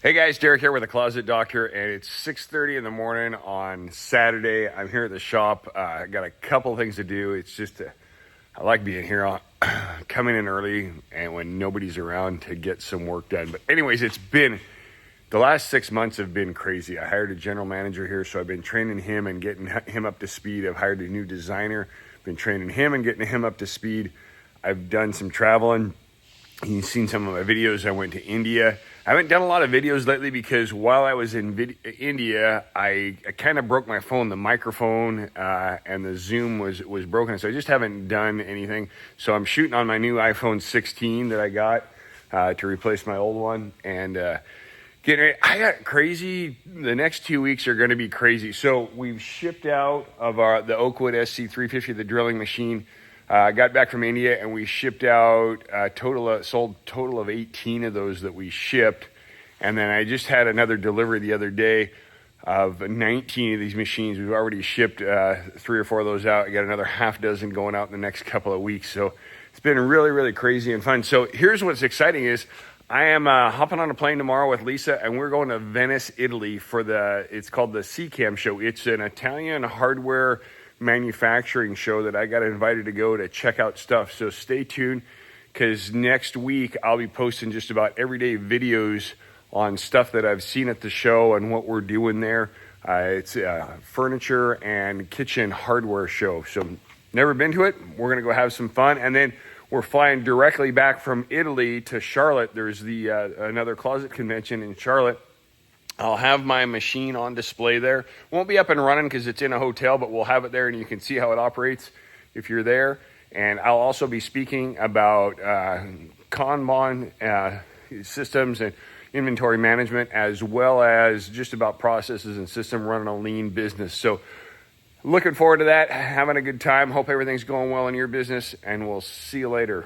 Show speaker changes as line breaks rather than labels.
Hey guys, Derek here with the Closet Doctor, and it's 6:30 in the morning on Saturday. I'm here at the shop. I got a couple things to do. I like being here, coming in early and when nobody's around to get some work done. But anyways, the last 6 months have been crazy. I hired a general manager here, so I've been training him and getting him up to speed. I've hired a new designer, been training him and getting him up to speed. I've done some traveling. You've seen some of my videos. I went to India. I haven't done a lot of videos lately because while I was in India, I kind of broke my phone. The microphone and the Zoom was broken, so I just haven't done anything. So I'm shooting on my new iPhone 16 that I got to replace my old one. And getting ready. I got crazy. The next 2 weeks are going to be crazy. So we've shipped out of the Oakwood SC350, the drilling machine. Got back from India and we shipped out sold total of 18 of those that we shipped. And then I just had another delivery the other day of 19 of these machines. We've already shipped 3 or 4 of those out. I got another half dozen going out in the next couple of weeks. So it's been really, really crazy and fun. So here's what's exciting is I am hopping on a plane tomorrow with Lisa, and we're going to Venice, Italy it's called the SICAM Show. It's an Italian hardware manufacturing show that I got invited to go to check out stuff. So stay tuned, because next week I'll be posting just about everyday videos on stuff that I've seen at the show and what we're doing there. It's a furniture and kitchen hardware show. So never been to it. We're going to go have some fun. And then we're flying directly back from Italy to Charlotte. There's another closet convention in Charlotte. I'll have my machine on display there. Won't be up and running because it's in a hotel, but we'll have it there and you can see how it operates if you're there. And I'll also be speaking about Kanban systems and inventory management, as well as just about processes and system running a lean business. So looking forward to that, having a good time. Hope everything's going well in your business, and we'll see you later.